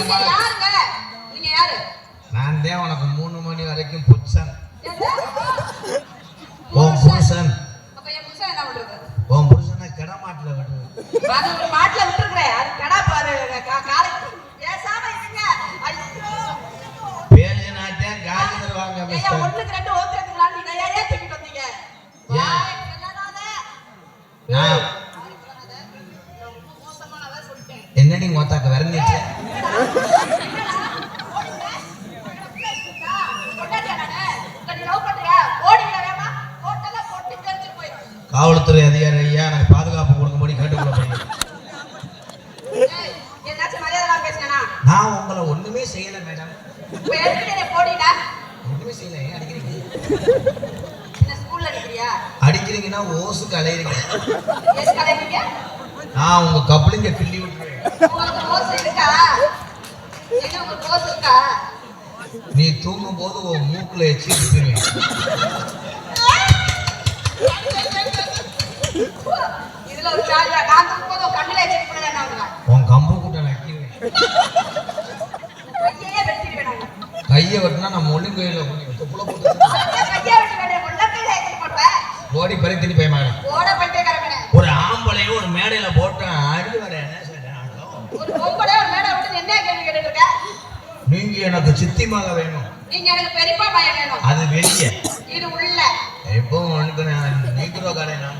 நீங்க யாரு? நான் தான் உனக்கு 3 மணி வரைக்கும் புருஷன். உன் புருஷன். அப்ப என் புருஷன் என்ன பண்றது? உன் புருஷனை கடை மாட்டுல விடுறது. அது ஒரு மாட்டுல விட்டுருக்கேன். அது கடை பாரு காலை பேசாம இருங்க. ஐயோ பேசினாத்தான் காசு தருவாங்க. ஐயா ஒண்ணுக்கு ரெண்டு ஓத்துறதுக்குலாம் நீங்க ஏன் தூக்கிட்டு வந்தீங்க? என்ன நீ மொத்தாக்க வரந்துச்சு? காவல்துறை அதிகாரி ஐயா எனக்கு பாதுகாப்பு கொடுக்கும்படி கேட்டுக்கொள்ளப்படுகிறேன். நான் உங்களை ஒண்ணுமே செய்யல மேடம். ஒண்ணுமே செய்யல. ஏன் அடிக்கிறீங்க? அடிக்கிறீங்கன்னா ஓசுக்கு அலையிறீங்க. நான் உங்க கப்ளிங்க கிள்ளி விட்டுருவேன். நீ தூங்கும் போது உன் மூக்குல எச்சி விட்டுருவேன். உன் கம்பு கூட்ட நக்கிடுவேன். கையை வெட்டினா நான் மொழிங்கையில ஓடி பறி திருப்பி பயமாக ஒரு ஆம்பளையும் ஒரு மேடையில போட்டேன். அடி வர நீங்க எனக்கு சித்திமாக வேணும். நீங்க எனக்கு பெரியப்பா பையன் வேணும். அது வெளியே இது உள்ள எப்போ உனக்கு நீக்குறோ கடைனா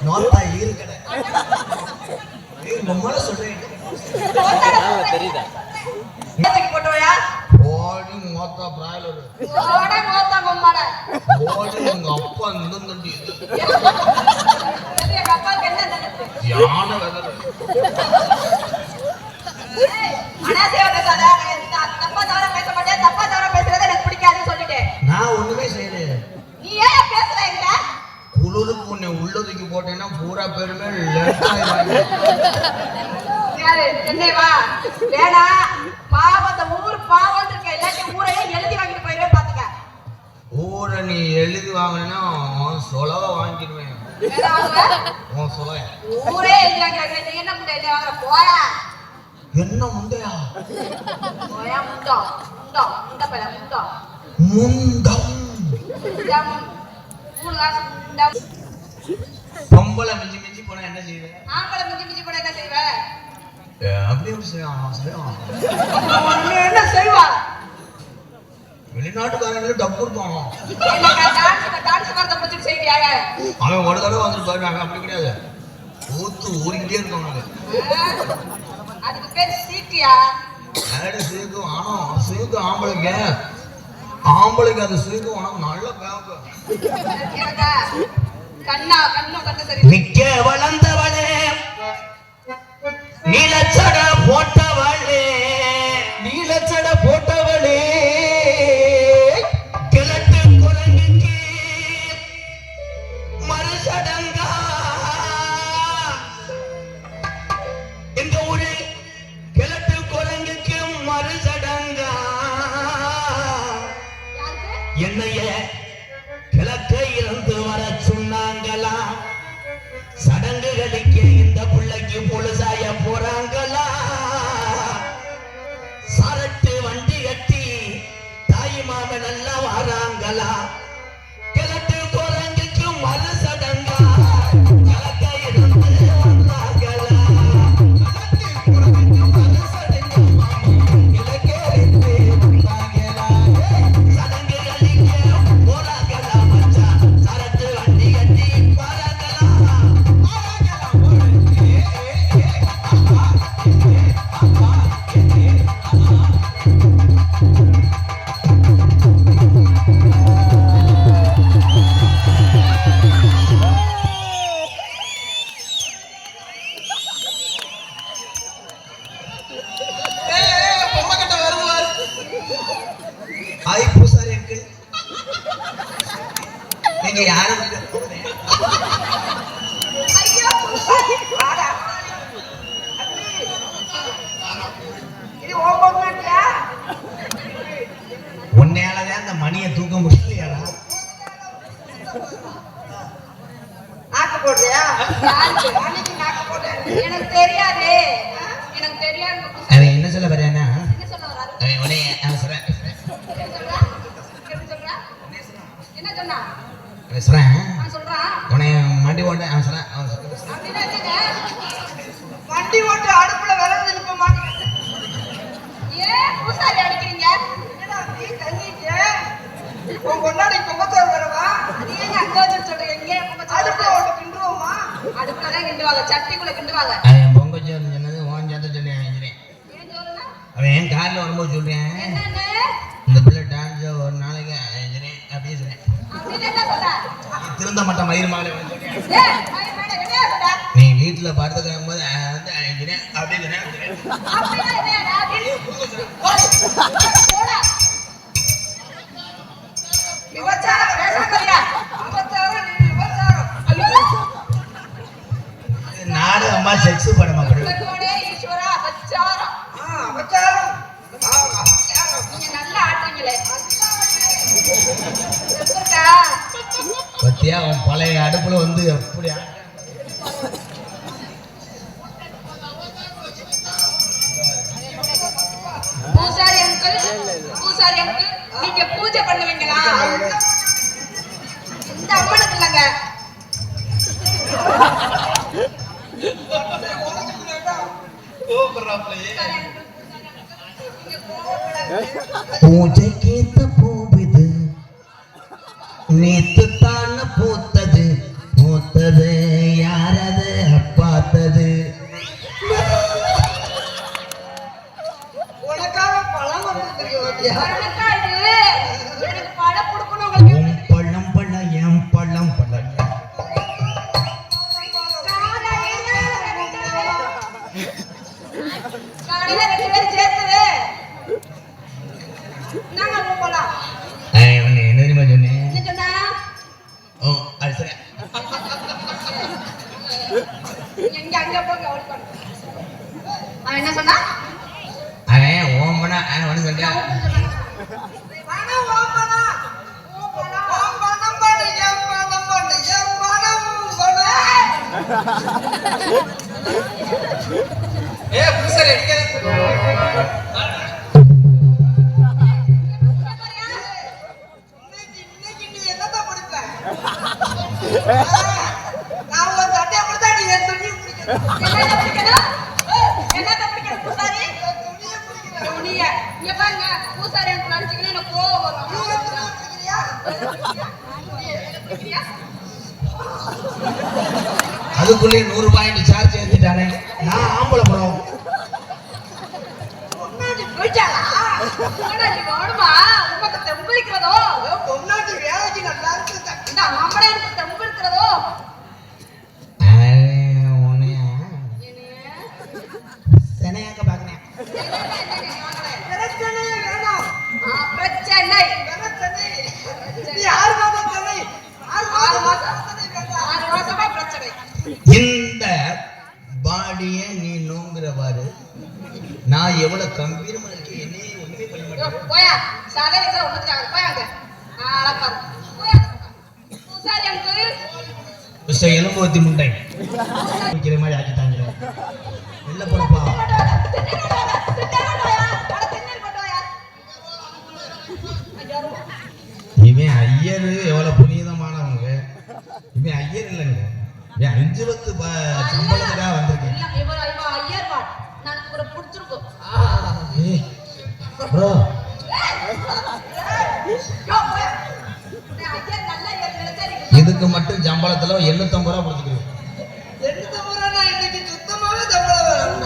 நோட்டா ஈரு கடை நம்மள சொல்றேன். தெரியுதா? போட்டோயா ஓடி மோத்தா பிராய்லர் ஓட மோத்தா பொம்மாட ஓடி உங்க அப்பா நின்னுண்டி எங்க அப்பாக்கு என்ன நடந்துச்சு? யானை வெதர் அனாதையோட கதை. தப்பா தவற பேச மாட்டேன். தப்பா தவற பேசுறது எனக்கு பிடிக்காதுன்னு சொல்லிட்டேன். நான் ஒண்ணுமே செய்யல. நீ ஏன் பேசுற? எங்க குளிருக்கு உன்னை உள்ளதுக்கு போட்டேன்னா பூரா பேருமே லேட்டாயிடுவாங்க. யாரு என்னவா வேணா பாவம். அந்த ஊர் பாவம் இருக்க இல்லாட்டி ஊரையே எழுதி வாங்கிட்டு போயிடுவே. பாத்துக்க ஊரை நீ எழுதி வாங்கினா சொலவை வாங்கிடுவேன். ஊரே எழுதி வாங்கிறாங்க. நீ என்ன முண்டை வாங்குற? போயா என்ன முண்டையா? போயா முண்டம் முண்டம் முண்ட பல முண்டம் முண்டம் முண்டம் 3 காசு முண்டம். பொம்பளை மிஞ்சி மிஞ்சி போனா என்ன செய்வேன்? ஆம்பளை மிஞ்சி மிஞ்சி போனா என்ன செய்வேன்? அப்படியே செய்வான். என்ன செய்வா? வெளிநாட்டுக்காரங்களுக்கு டப்பு கொடுப்பான். டான்ஸ் பார்த்த பிடிச்சிட்டு செய்வியாங்க. அவன் ஒரு தடவை வந்துட்டு பாருங்க. அப்படி கிடையாது. ஊத்து ஊறிக்கிட்டே இருக்காங்க. அதுக்கு பேர் சீக்கியா. சீக்கும். ஆனா சீக்கு ஆம்பளைக்கு அது சீக்கும். உனக்கு நல்ல பேக்கு. கண்ணா கண்ணும் கண்ணு சரி. நிக்க வளர்ந்தவளே நீலச்சட போட்டவளே கிழட்டு குரங்குக்கு மறுசடங்கா இந்த ஊரு கிழட்டு குரங்குக்கு மறுசடங்கா என்னைய கிழக்கை இருந்து வர சொன்னாங்களா? சடங்குகளுக்கு இந்த பிள்ளைக்கு பொழுசாய போறாங்களா? சரட்டு வண்டி கட்டி தாய் மாமன் எல்லாம் வராங்களா? கிழட்டு குரங்குக்கு மறு சடங்கா கிழக்கை இருந்து வந்தாங்களா? நீங்க யாரும் உன்னையாலதான் அந்த மணியை தூக்க முடியலையாடா? யாருக்கு? அன்னைக்கு நாக்கு போட்டேன். எனக்கு தெரியாதே. எனக்கு தெரியாது. அவன் என்ன சொல்ல வர்றானா என்ன சொல்ல வராரு? அவன் உடனே அவன் சொல்றான் என்ன சொல்றா? எப்படி சொல்றா? என்ன சொன்னா? அவன் சொல்றான் அவன் சொல்றான். உடனே வண்டி ஓட்ட அவன் சொல்றான் அப்படின்னா என்னங்க? வண்டி ஓட்டு அடுப்புல விறகு நிப்ப மாட்டேங்குது. ஏன் பூசாரி அடிக்கிறீங்க? என்னடா நீ தண்ணிட்டு உன் கொண்டாடி கும்பத்தோர் வரவா? அது ஏங்க அங்க வந்து சொல்றீங்க? இங்கே கும்பத்தோர் அடுப்புல ஓட்டு கிண்டுவோமா? அடுப்புல தான் கிண்டுவாங்க, சட்டிக்குள்ள கிண்டுவாங்க. அவன் பொங்கச்சோறு சொன்னது ஓன் சேர்த்து சொன்னேன் ஏன் சொல்லுங்க? அவன் காரில் வரும்போது சொல்றேன் என்னன்னு? இந்த பிள்ளை டான்ஸ் ஒரு நாளைக்கு அப்படியே சொன்னேன் அப்படின்னு என்ன சொல்ற? திருந்த மாட்டேன் மயிர் மாலை ஏய், மயிர் மேல என்னையா சொல்ற? நீ வீட்டுல படுத்துக்கும் போது வந்து அப்படியே சொன்னேன் அப்படின்னா என்னையாடா? போடா. விபச்சாரம் பேசாதீங்க. விபச்சாரம் நீ விபச்சாரம். ஐயோ. நாடகமா செக்ஸ் படமா படம் உலகோடே ஈஸ்வரா அபச்சாரம். அபச்சாரம். நீங்க நல்லா ஆடுறீங்களே. எப்படிக்கா? பத்தியா அவன் பழைய அடுப்புல வந்து எப்படி பூசாரி அங்கிள், பூசாரி அங்கிள், நீங்க பூஜை பண்ணுவீங்களா? இந்த அம்மனுக்கு இல்லங்க. பூஜை கேத்த பூவிது நேத்து தான பூத்தது பூத்தது யாரது பார்த்தது உனக்காக பழம் எனக்கு பழம் கொடுக்கணும் உங்களுக்கு. உன் பழம் பழம் என் பழம் பழம் காலையில 2 பேரும் சேர்த்தது நாங்க போலாம். என்ன தெரியுமா சொன்னேன் என்ன சொன்னா? ஓ அது சரி எங்க அங்க போங்க ஓடிக்கணும். அவன் என்ன சொன்னா? அவன் ஓம்பனா அவனு சொல்றான் பணம் ஓம்பனா ஓம்பனம் பண்ணு எம் பணம் பண்ணு எம் பணம் பண்ணு. ஏ புருஷரே இன்னைக்கு நீ என்னத்த படிப்ப? நான் ஒரு சட்டையை கொடுத்தா நீ என் துணியை பிடிக்கணும். என்னத்த பிடிக்கணும்? என்னத்த பிடிக்கணும் பூசாரி? துணியை பிடிக்கணும். துணியை. இங்க பாருங்க, பூசாரி எனக்கு நினைச்சுக்கினே எனக்கு கோவம் வரும். நீ துணியை பிடிக்கிறியா? பிடிக்கிறியா? அதுக்குள்ளே 100 ரூபாய் சார்ஜ் ஏத்திட்டானே நான் ஆம்பளை படம் பொன்னாடி போயிட்டாளா? பொன்னாடி வேணுமா? உமக்கு தெம்பளிக்கிறதோ? பொன்னாடி வேலைக்கு நல்லா இருக்குது. இந்த ஆம்பளை எனக்கு தெம்பளிக்கிறதோ? செனையாக்க பாக்குறேன் பிரச்சனை வேணும். பிரச்சனை. நீ 6 மாசம் சொன்னை. 6 மாசமா பிரச்சனை. இந்த பாடிய நீ நோங்குறவாரு நான் எவ்வளவு கம்பீரமா இருக்கேன் என்னையே ஒண்ணுமே பண்ண மாட்டேன் போயா சகல ஒண்ணுக்காக போயாங்க. அழப்பாரு போயா. பூசாரி அங்கிள், மிஸ்டர் எலும்புவத்தி முண்டை வைக்கிற மாதிரி ஆக்கிட்டாங்க வெளில போனப்பா இவன் ஐயர் எவ்வளவு புனிதமானவங்க இவன் ஐயர் இல்லைங்க இவன் 5 வத்து சம்பளத்துக்காக வந்திருக்கேன் ப்ரோ இதுக்கு மட்டும் சம்பளத்துல 850 ரூபா கொடுத்துக்கிறேன். 850 ரூபா இன்னைக்கு சுத்தமாவே சம்பளம் வரும்.